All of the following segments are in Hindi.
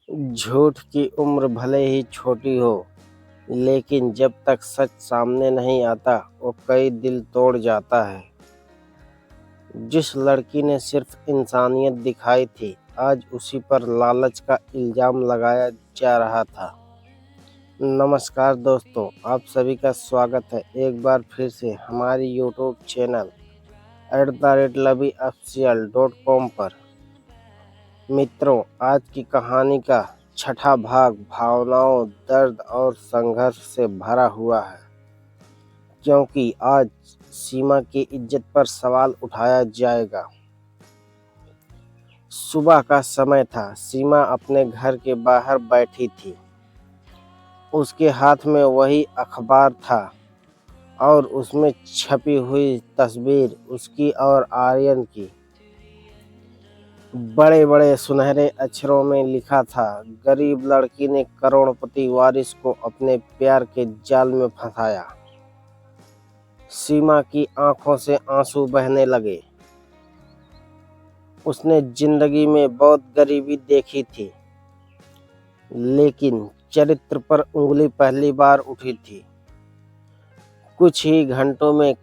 झूठ की उम्र भले ही छोटी हो, लेकिन जब तक सच सामने नहीं आता वो कई दिल तोड़ जाता है। जिस लड़की ने सिर्फ इंसानियत दिखाई थी, आज उसी पर लालच का इल्जाम लगाया जा रहा था। नमस्कार दोस्तों, आप सभी का स्वागत है एक बार फिर से हमारी यूट्यूब चैनल @LovyOfficial.com पर। मित्रों, आज की कहानी का छठा भाग भावनाओं, दर्द और संघर्ष से भरा हुआ है, क्योंकि आज सीमा की इज्जत पर सवाल उठाया जाएगा। सुबह का समय था। सीमा अपने घर के बाहर बैठी थी। उसके हाथ में वही अखबार था और उसमें छपी हुई तस्वीर उसकी और आर्यन की। बड़े बड़े सुनहरे अक्षरों में लिखा था, गरीब लड़की ने करोड़पति वारिस को अपने प्यार के जाल में फंसाया। सीमा की आंखों से आंसू बहने लगे। उसने जिंदगी में बहुत गरीबी देखी थी, लेकिन चरित्र पर उंगली पहली बार उठी थी। कुछ ही घंटों में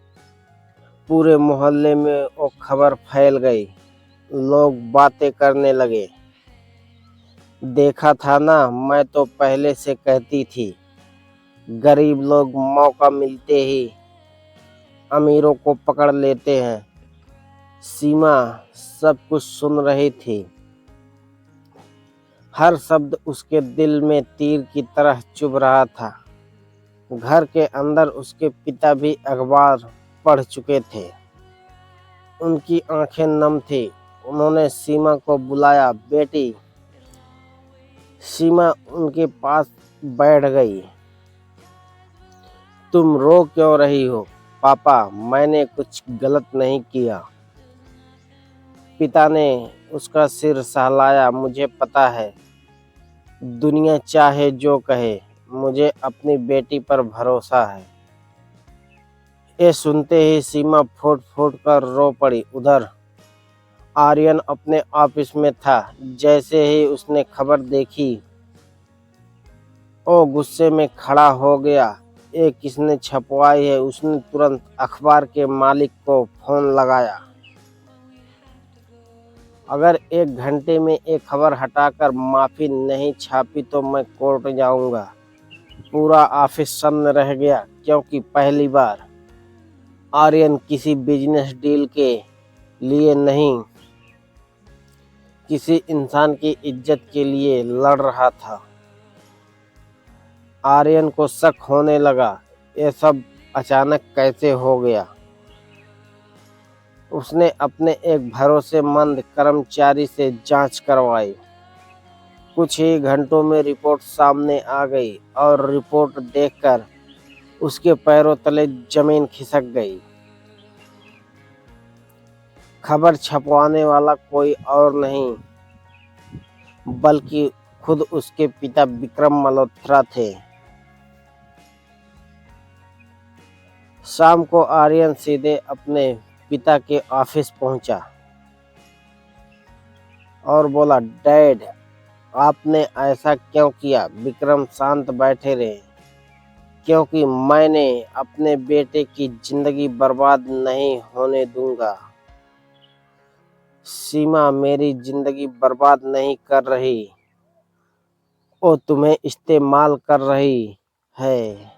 पूरे मोहल्ले में वो खबर फैल गई। लोग बातें करने लगे। देखा था ना, मैं तो पहले से कहती थी, गरीब लोग मौका मिलते ही अमीरों को पकड़ लेते हैं। सीमा सब कुछ सुन रही थी। हर शब्द उसके दिल में तीर की तरह चुभ रहा था। घर के अंदर उसके पिता भी अखबार पढ़ चुके थे। उनकी आंखें नम थी। उन्होंने सीमा को बुलाया, बेटी। सीमा उनके पास बैठ गई। तुम रो क्यों रही हो? पापा, मैंने कुछ गलत नहीं किया। पिता ने उसका सिर सहलाया। मुझे पता है, दुनिया चाहे जो कहे, मुझे अपनी बेटी पर भरोसा है। ये सुनते ही सीमा फूट फूट कर रो पड़ी। उधर आर्यन अपने ऑफिस में था। जैसे ही उसने खबर देखी, वो गुस्से में खड़ा हो गया। ये किसने छपवाई है? उसने तुरंत अखबार के मालिक को फोन लगाया। अगर 1 घंटे में ये खबर हटाकर माफी नहीं छापी तो मैं कोर्ट जाऊंगा। पूरा ऑफिस सन्न रह गया, क्योंकि पहली बार आर्यन किसी बिजनेस डील के लिए नहीं, किसी इंसान की इज्जत के लिए लड़ रहा था। आर्यन को शक होने लगा, ये सब अचानक कैसे हो गया। उसने अपने एक भरोसेमंद कर्मचारी से जांच करवाई। कुछ ही घंटों में रिपोर्ट सामने आ गई और रिपोर्ट देखकर उसके पैरों तले जमीन खिसक गई। खबर छपवाने वाला कोई और नहीं, बल्कि खुद उसके पिता विक्रम मल्होत्रा थे। शाम को आर्यन सीधे अपने पिता के ऑफिस पहुंचा और बोला, डैड, आपने ऐसा क्यों किया? विक्रम शांत बैठे रहे। क्योंकि मैंने अपने बेटे की जिंदगी बर्बाद नहीं होने दूंगा। सीमा मेरी जिंदगी बर्बाद नहीं कर रही, वो तुम्हें इस्तेमाल कर रही है।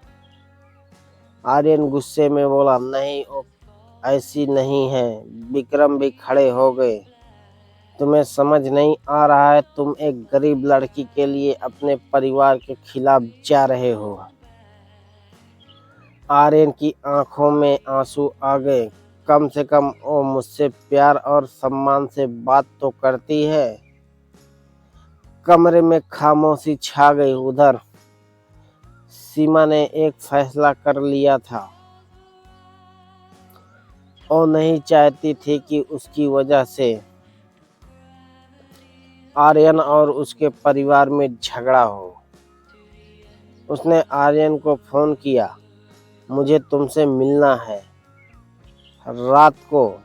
आर्यन गुस्से में बोला, नहीं, वो ऐसी नहीं है। विक्रम भी खड़े हो गए। तुम्हें समझ नहीं आ रहा है? तुम एक गरीब लड़की के लिए अपने परिवार के खिलाफ जा रहे हो। आर्यन की आंखों में आंसू आ गए। कम से कम वो मुझसे प्यार और सम्मान से बात तो करती है। कमरे में खामोशी छा गई। उधर सीमा ने एक फैसला कर लिया था। वो नहीं चाहती थी कि उसकी वजह से आर्यन और उसके परिवार में झगड़ा हो। उसने आर्यन को फोन किया, मुझे तुमसे मिलना है। रात को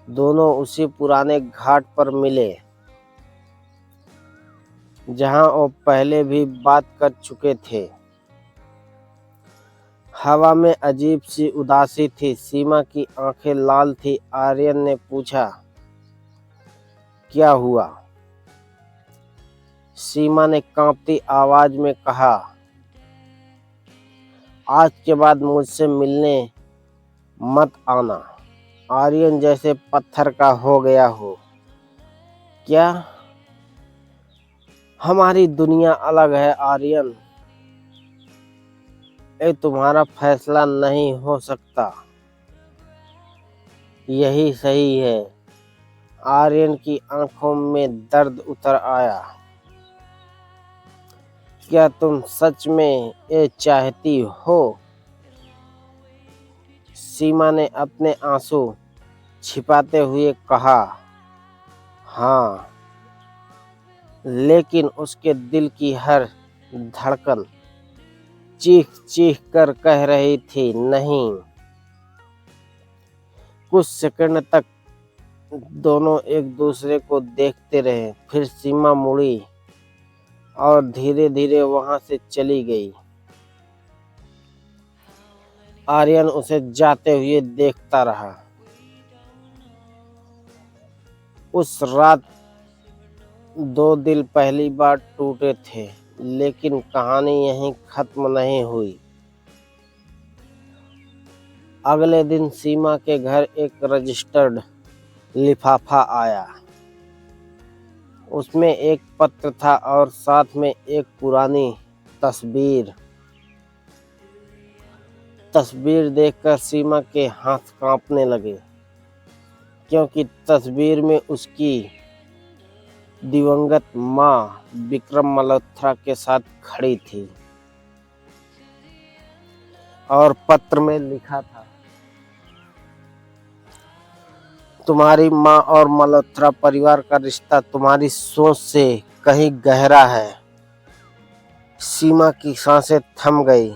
दोनों उसी पुराने घाट पर मिले। जहां वो पहले भी बात कर चुके थे। हवा में अजीब सी उदासी थी। सीमा की आंखें लाल थी। आर्यन ने पूछा, क्या हुआ? सीमा ने कांपती आवाज में कहा, आज के बाद मुझसे मिलने मत आना। आर्यन जैसे पत्थर का हो गया हो। क्या? हमारी दुनिया अलग है आर्यन। ये तुम्हारा फैसला नहीं हो सकता। यही सही है। आर्यन की आंखों में दर्द उतर आया। क्या तुम सच में ये चाहती हो? सीमा ने अपने आंसू छिपाते हुए कहा, हाँ। लेकिन उसके दिल की हर धड़कन चीख चीख कर कह रही थी, नहीं। कुछ सेकंड तक दोनों एक दूसरे को देखते रहे। फिर सीमा मुड़ी और धीरे धीरे वहां से चली गई। आर्यन उसे जाते हुए देखता रहा। उस रात दो दिल पहली बार टूटे थे, लेकिन कहानी यहीं खत्म नहीं हुई। अगले दिन सीमा के घर एक रजिस्टर्ड लिफाफा आया। उसमें एक पत्र था और साथ में एक पुरानी तस्वीर। तस्वीर देखकर सीमा के हाथ कांपने लगे, क्योंकि तस्वीर में उसकी दिवंगत माँ विक्रम मल्होत्रा के साथ खड़ी थी और पत्र में लिखा था, तुम्हारी माँ और मल्होत्रा परिवार का रिश्ता तुम्हारी सोच से कहीं गहरा है। सीमा की सांसें थम गई।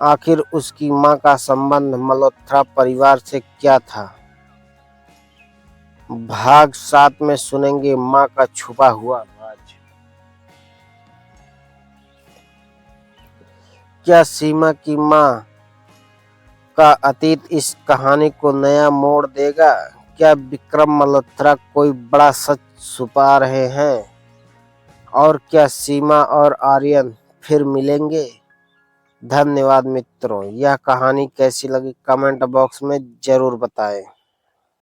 आखिर उसकी माँ का संबंध मल्होत्रा परिवार से क्या था? भाग 7 में सुनेंगे माँ का छुपा हुआ राज। क्या सीमा की माँ का अतीत इस कहानी को नया मोड़ देगा? क्या विक्रम मल्होत्रा कोई बड़ा सच छुपा रहे हैं? और क्या सीमा और आर्यन फिर मिलेंगे? धन्यवाद मित्रों। यह कहानी कैसी लगी कमेंट बॉक्स में जरूर बताएं।